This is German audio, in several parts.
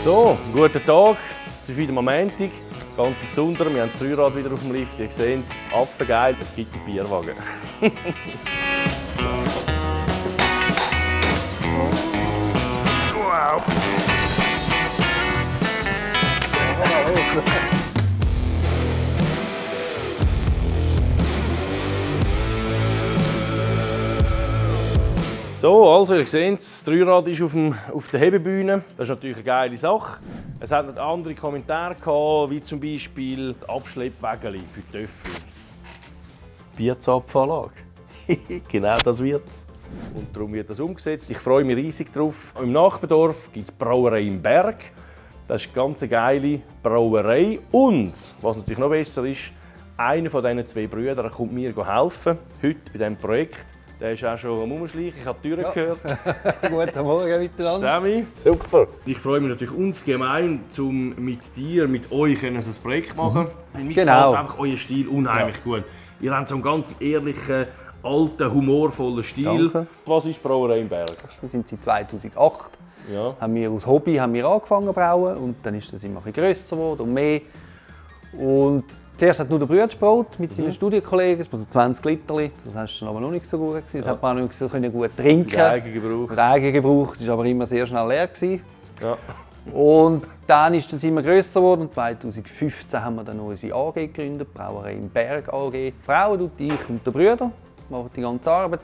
So, guten Tag. Es ist wieder am Montag. Ganz besonders. Wir haben das Dreirad wieder auf dem Lift. Ihr seht es, affengeil. Es gibt einen Bierwagen. Wow! So, also ihr seht, das Dreirad ist auf der Hebebühne. Das ist natürlich eine geile Sache. Es hat noch andere Kommentare gehabt, wie zum Beispiel die Abschleppwägeli für die Töffel. Bierzapfanlage. Genau das wird es. Und darum wird das umgesetzt. Ich freue mich riesig drauf. Im Nachbardorf gibt es die Brauerei im Berg. Das ist eine ganz geile Brauerei. Und, was natürlich noch besser ist, einer von diesen zwei Brüdern kommt mir helfen, heute bei diesem Projekt. Der ist auch schon am Umschleichen, ich habe die Türen gehört. Guten Morgen miteinander. Sammy, super. Ich freue mich natürlich ungemein, um mit dir, mit euch ein Projekt zu machen. Mir gefällt einfach euer Stil unheimlich gut. Ihr habt so einen ganz ehrlichen, alten, humorvollen Stil. Danke. Was ist die Brauerei im Berg? Wir sind seit 2008. Ja. Haben wir aus Hobby angefangen zu brauen und dann ist das immer ein bisschen grösser geworden und mehr. Und zuerst hat nur der Bruder gebraut mit seinen Studienkollegen, das waren so 20 Liter. Das war dann aber noch nicht so gut gewesen. Das hat man auch nicht so gut trinken. Für Eigengebrauch. Für Eigengebrauch. Das war aber immer sehr schnell leer gewesen. Ja. Und dann ist das immer grösser geworden und 2015 haben wir dann unsere AG gegründet, Brauerei im Berg AG. Brauen tut ich und der Bruder, machen die ganze Arbeit.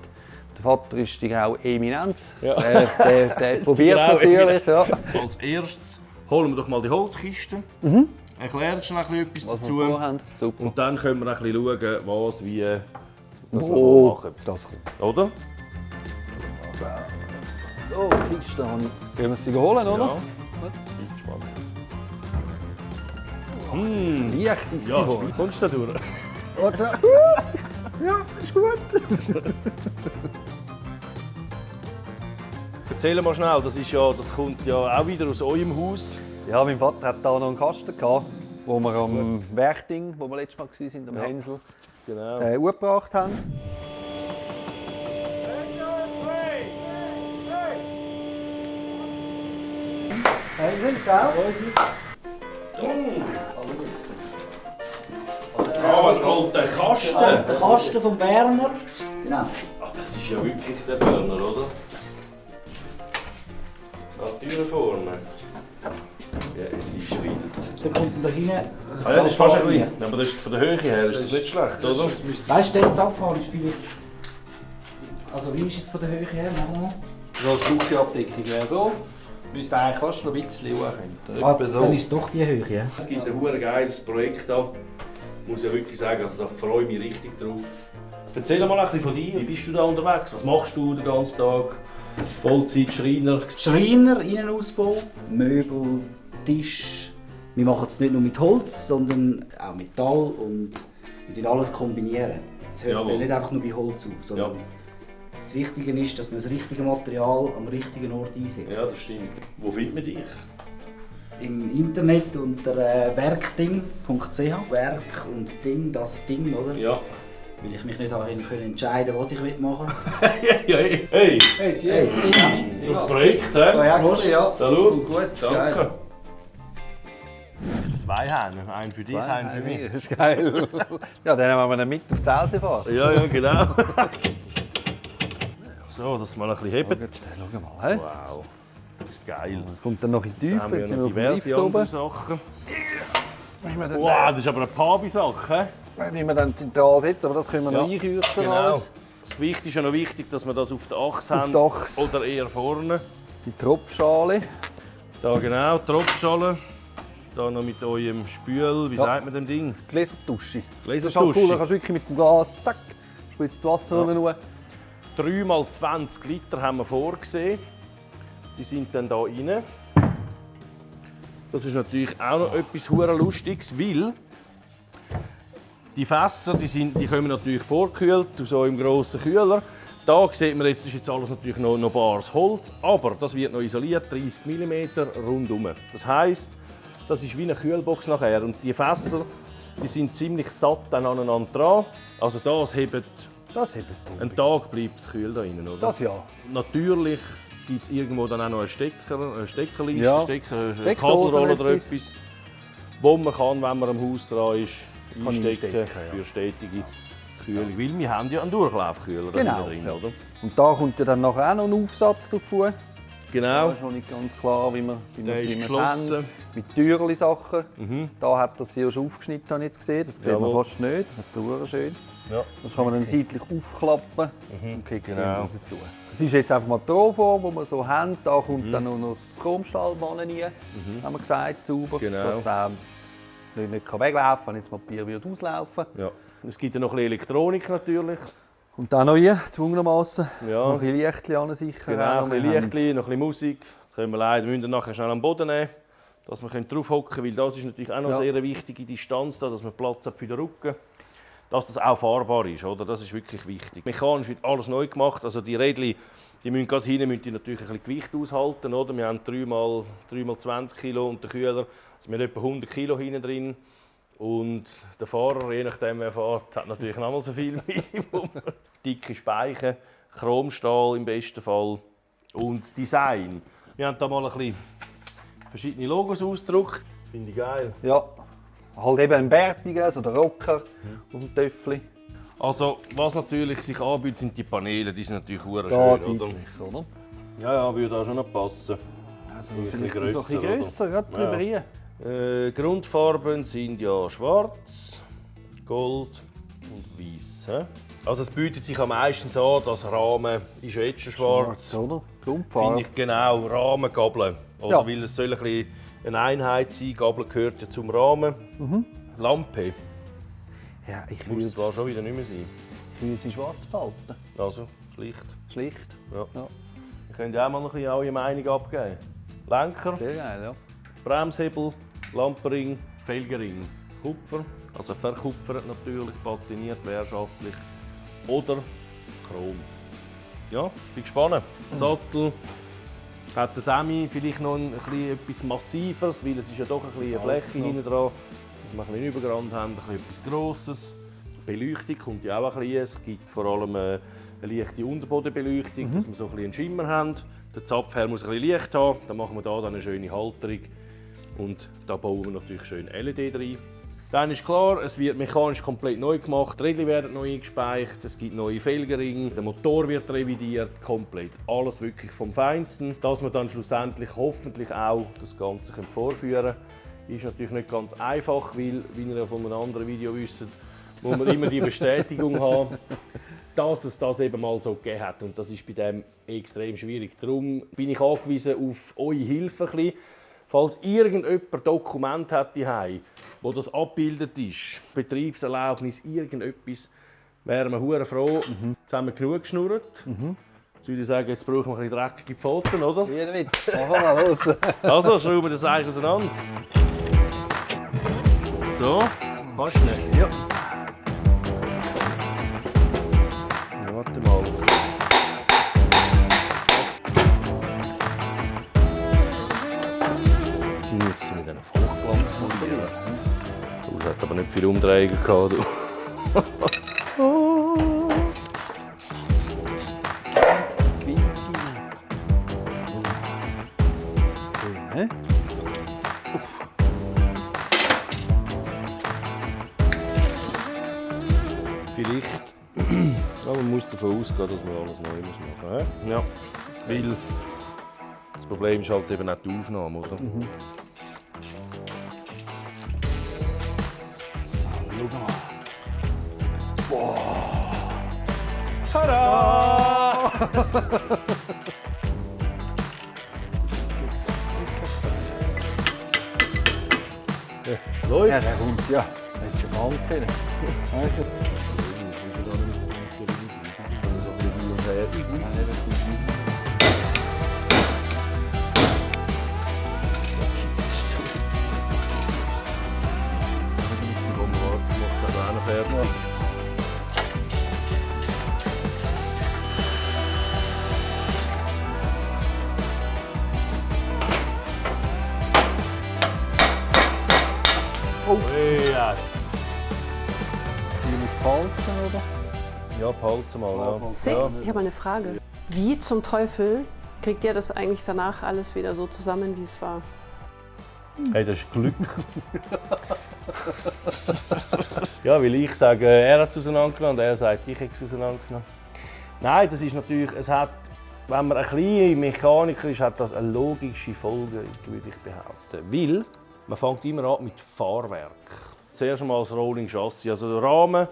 Der Vater ist die graue Eminenz. Ja. Der probiert natürlich. Ja. Als erstes holen wir doch mal die Holzkiste. Erklärt schon etwas Was dazu. wir vorhaben. Super. Und dann können wir ein bisschen schauen, was, wie das wir Oh, machen. das kommt. Oder? So, die Kiste habe ich. Gehen wir sie holen, oder? Ja. Bin gespannt. Leicht ist Ja, sie wohl. kommst du da durch? Warte. Ja, ist gut. Erzähl mal schnell, das kommt ja auch wieder aus eurem Haus. Ja, mein Vater hat da noch einen Kasten gehabt, wo wir am Werkding, wo wir letztes Mal waren, am Hänsel, Genau. aufgebracht haben. Hey, sind Ah, ein alter Kasten. Der Kasten von Werner. Genau. Ah, das ist ja wirklich der Burner, oder? Ah, die Türen vorne. Ja, es ist wild. Da kommt da hinten. Ah, ja, das ist fast ein bisschen. Aber das ist von der Höhe her ist das nicht schlecht, oder? Weißt du, der Abfahren ist vielleicht. Also, wie ist es von der Höhe her? Machen wir. So als Küchenabdeckung wäre so. Müsste eigentlich fast noch ein bisschen hoch können. Ah, dann ist es doch die Höhe. Ja? Es gibt ein hure geiles Projekt da. Muss ich wirklich sagen, also da freue ich mich richtig drauf. Erzähl mal ein bisschen von dir. Wie bist du da unterwegs? Was machst du den ganzen Tag? Vollzeit, Schreiner? Schreiner, Innenausbau, Möbel, Tisch. Wir machen es nicht nur mit Holz, sondern auch Metall und wir tun alles kombinieren. Es hört Jawohl. nicht einfach nur bei Holz auf, sondern das Wichtige ist, dass man das richtige Material am richtigen Ort einsetzt. Ja, das stimmt. Wo findet man dich? Im Internet unter werkding.ch. Werk und Ding, das Ding, oder? Ja. Weil ich mich nicht habe entscheiden, was ich machen Ja, hey! Hey! Hey, cheers! will. Das Projekt, hä? Ja, Prost. ja. Salut! Gut, Danke! Zwei Hähne, einen für dich, einen für mich. Das ist geil. Ja, dann haben wir ihn mit auf die Elsefahrt. Ja, ja, genau. So, dass wir mal ein bisschen heben. Schau mal, hä? Wow, das ist geil. Es kommt dann noch in die Da Tiefe, haben wir jetzt ja sind noch wir auf dem Lift diverse andere oben. Sachen. Wenn wir dann, Wow, das ist aber eine Pabi-Sache. wenn wir dann zentral sitzen, aber das können wir noch Ja, einkürzen. Genau. Alles. Das Gewicht ist ja noch wichtig, dass wir das auf der Achse Auf haben. der Achse. Oder eher vorne. Die Tropfschale. Da genau, Tropfschale. Da noch mit eurem Spül, wie Ja. sagt man dem Ding? Gläsertusche. Das ist Gläsertusche. halt cool, da kannst du wirklich mit dem Gas, zack, spritzt das Wasser Ja. rein. 3 mal 20 Liter haben wir vorgesehen. Die sind dann hier rein. Das ist natürlich auch noch etwas hure Lustiges, weil die Fässer die kommen natürlich vorgekühlt aus so einem grossen Kühler. Da sieht man jetzt, ist jetzt alles natürlich noch bares Holz, aber das wird noch isoliert, 30 mm rundum. Das heisst, das ist wie eine Kühlbox nachher und die Fässer die sind ziemlich satt dann aneinander dran. Also das hebt Das hebt einen Tag bleibt es kühl da drin, oder? Das ja. Natürlich gibt es irgendwo dann auch noch eine Steckerleiste, Ja. Steckdose, Kabelrolle oder etwas, wo man kann, wenn man am Haus dran ist, einstecken ja. für stetige Kühlung. Weil wir haben ja einen Durchlaufkühler da Genau, drin, ja. oder? Und da kommt ja dann nachher auch noch ein Aufsatz davor. Genau. Da ist noch nicht ganz klar, wie man Der ist geschlossen. Mit Türli-Sachen. Da hat das hier schon aufgeschnitten, habe ich jetzt gesehen. Das sieht man Jawohl. fast nicht. Das ist verdammt schön. Ja. Das kann man dann seitlich aufklappen und Keks Genau. raus tun. Das ist jetzt einfach mal die Rohform, die wir so haben. Da kommt dann noch das Chromstahlbahn rein, haben wir gesagt, sauber. Genau. Dass nicht weglaufen kann, wenn jetzt mal Papier wird auslaufen. Ja. Es gibt ja noch ein bisschen Elektronik natürlich. Und dann noch hier, gezwungenermassen, Ja. noch ein bisschen Lichtchen ansichern. Genau, ein Wir bisschen haben- Lichtchen, noch ein bisschen Musik. Das können wir leider müssen wir nachher schnell am Boden nehmen, dass wir drauf hocken können, weil das ist natürlich auch noch Ja. eine sehr wichtige Distanz, da, dass man Platz hat für den Rücken. Dass das auch fahrbar ist, oder? Das ist wirklich wichtig. Mechanisch wird alles neu gemacht, also die Rädchen, die müssen gerade hinten müssen die natürlich ein bisschen Gewicht aushalten, oder? Wir haben 3x 20 Kilo und der Kühler, also wir haben etwa 100 Kilo hinten drin. Und der Fahrer, je nachdem wer fährt, hat natürlich noch mal so viel Minimum. Dicke Speichen, Chromstahl im besten Fall und das Design. Wir haben da mal ein bisschen verschiedene Logos ausgedruckt. Finde ich geil. Ja, halt eben ein bärtiger, so der Rocker auf dem Töffel. Also, was natürlich sich anbietet, sind die Paneele. Die sind natürlich hure Da schön, oder? seitlich, oder? Ja, würde auch schon noch passen. Also Ein vielleicht bisschen so ein bisschen grösser, grösser, gerade Ja. drüber hier. Grundfarben sind ja schwarz, gold und weiß. He? Also es bietet sich am meisten an, das Rahmen ist ja jetzt schon schwarz. oder? Finde Grundfarbe. ich genau, Rahmen, Gabeln. Oder? Ja. Weil es soll ein bisschen eine Einheit sein, Gabel gehört ja zum Rahmen. Lampe Ja, ich muss würde es zwar schon wieder nicht mehr sein. sie schwarz behalten. Also schlicht. Schlicht. Ja. Ja. Ihr könnt ja auch mal ein bisschen eure Meinung abgeben. Lenker, Sehr geil, ja. Bremshebel, Lampenring, Felgenring, Kupfer, also verkupfert natürlich, patiniert, wehrschaftlich oder Chrom. Ja, bin gespannt. Sattel hat der Semi vielleicht noch ein bisschen etwas Massiveres, weil es ist ja doch ein bisschen eine Fläche hinten dran, dass wir ein bisschen Übergrand haben, ein bisschen etwas Grosses. Beleuchtung kommt ja auch ein bisschen. Es gibt vor allem eine leichte Unterbodenbeleuchtung, dass wir so ein bisschen einen Schimmer haben. Der Zapfhahn muss ein bisschen Licht haben, dann machen wir hier dann eine schöne Halterung. Und da bauen wir natürlich schön LED rein. Dann ist klar, es wird mechanisch komplett neu gemacht, die Räder werden neu eingespeicht, es gibt neue Felgenringe, der Motor wird revidiert, komplett. Alles wirklich vom Feinsten. Dass wir dann schlussendlich hoffentlich auch das Ganze vorführen können, ist natürlich nicht ganz einfach, weil, wie ihr ja von einem anderen Video wisst, muss man immer die Bestätigung haben, dass es das eben mal so gegeben hat. Und das ist bei dem extrem schwierig. Darum bin ich angewiesen auf eure Hilfe. Ein bisschen. Falls irgendjemand Dokument hat daheim, wo das abgebildet ist, Betriebserlaubnis, irgendetwas, wären wir hure froh. Jetzt haben wir genug geschnurrt. Jetzt würde ich sagen, jetzt brauchen wir ein bisschen dreckige Pfoten, oder? Wieder mit. Machen wir mal los. Also, schrauben wir das eigentlich auseinander. So, passt nicht. Ja. Ja, warte mal. Die müssen mit einem Hochglanz polieren. Du hast aber nicht viel Umdrehungen gehabt. Du. Hä? Vielleicht. Ja, man muss davon ausgehen, dass man alles neu machen muss. Ja. Weil das Problem ist halt eben auch die Aufnahme, oder? Schau mal. Tada! Ja, läuft. Ja, der kommt, ja. Der hat schon fallen können. So ein bisschen hin und her. Komm, warte, du machst es auch noch fertig. Oh. Hey, ja. Die musst du behalten, oder? Ja, behalten mal. Ja. Sie, ich habe eine Frage. Wie zum Teufel kriegt ihr das eigentlich danach alles wieder so zusammen, wie es war? Hey, das ist Glück. Ja, weil ich sage, er hat es auseinandergenommen und er sagt, ich habe es auseinandergenommen. Nein, das ist natürlich, es hat, wenn man ein kleiner Mechaniker ist, hat das eine logische Folge, würde ich behaupten. Weil man fängt immer an mit Fahrwerk. Zuerst einmal das Rolling Chassis, also der Rahmen,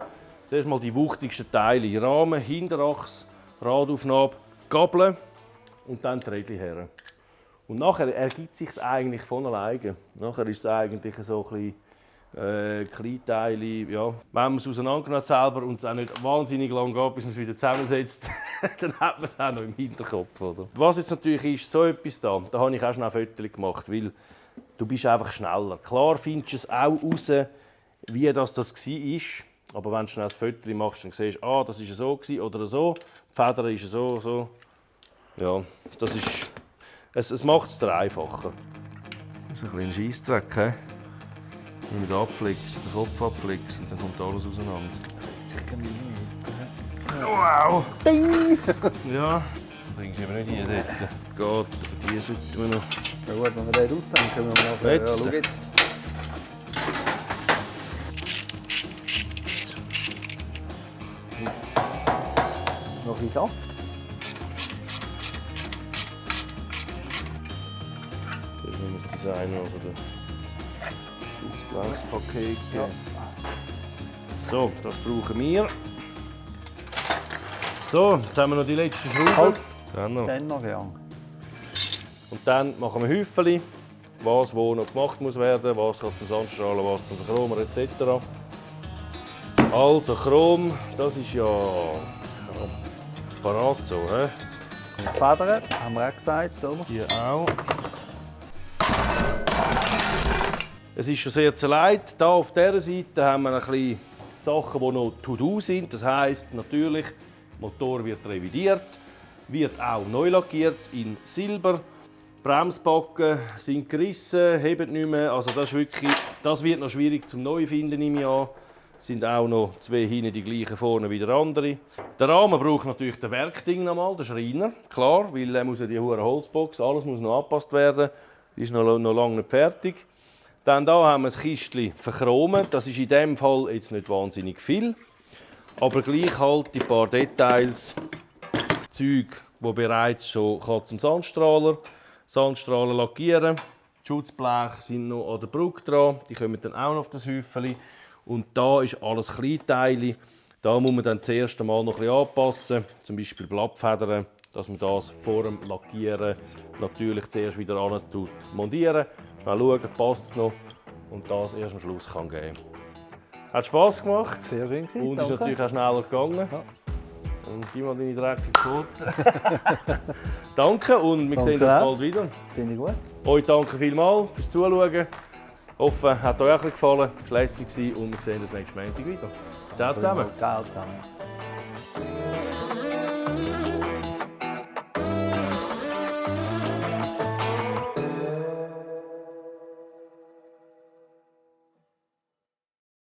zuerst mal die wuchtigsten Teile. Rahmen, Hinterachse, Radaufnahme, Gabeln und dann die Rädchen her. Und nachher ergibt es sich eigentlich von alleine. Nachher ist es eigentlich so ein bisschen Kleinteile. Ja. Wenn man es auseinandergenommen selber und es auch nicht wahnsinnig lang geht, bis man es wieder zusammensetzt, dann hat man es auch noch im Hinterkopf. Oder? Was jetzt natürlich ist, so etwas da habe ich auch schnell Fotos gemacht, weil du bist einfach schneller. Klar findest du es auch raus, wie das war. Aber wenn du schnell ein Foto machst, dann siehst du, das war so oder so. Die Feder ist so. Ja, das ist... Es macht es dir einfacher. Das ist ein kleiner Scheissdreck, he? Wenn du abflickst, den Kopf abflickst und dann kommt alles auseinander. Wow! Ding! Ja, das bringst du aber nicht hier dort. Geht, aber die sollten wir noch... Ja gut, wenn wir den raus haben, können wir nachher... Jetzt. Ja, schau jetzt. Noch ein Saft. Das ist das Design oder das Glanzpaket. Ja. So, das brauchen wir. So, jetzt haben wir noch die letzten Schrauben. Halt. Dann noch. Dann noch, ja. Und dann machen wir Häufchen, was wo noch gemacht muss werden, was zum Sandstrahlen, was zum Chromer etc. Also Chrom, das ist ja parat so, he? Und die Federn, haben wir auch gesagt, oder? Hier auch. Es ist schon sehr zerlegt. Hier auf dieser Seite haben wir ein bisschen Sachen, die noch to-do sind. Das heisst natürlich, der Motor wird revidiert, wird auch neu lackiert in Silber. Die Bremsbacken sind gerissen, heben nicht mehr. Also das wird noch schwierig zum Neufinden im Jahr. Es sind auch noch zwei hinten die gleichen, vorne wieder andere. Der Rahmen braucht natürlich das Werkding nochmal, der Schreiner, klar, weil er muss ja die hohe Holzbox, alles muss noch angepasst werden. Die ist noch lange nicht fertig. Dann hier haben wir das Kistchen verchromen. Das ist in diesem Fall jetzt nicht wahnsinnig viel. Aber gleich halt die paar Details, Zeug, die bereits schon zum Sandstrahler lackieren. Die Schutzbleche sind noch an der Brücke dran, die kommen dann auch noch auf das Häufchen. Und da ist alles Kleinteile. Da muss man dann zuerst einmal noch ein bisschen anpassen, zum Beispiel Blattfedern, dass man das vor dem Lackieren natürlich zuerst wieder montieren. Mal schauen, passt es noch und das erst am Schluss kann geben. Hat Spass gemacht. Sehr schön gewesen, und ist danke. natürlich auch schneller gegangen. Ja. Und gib mal deine dreckige Fotos. Danke und wir sehen uns auch. bald wieder. Finde ich gut. Euch danke vielmals fürs Zuschauen. Ich hoffe, hat euch auch gefallen, es war lässig und wir sehen uns nächsten Montag wieder. Ciao zusammen. Ciao zusammen.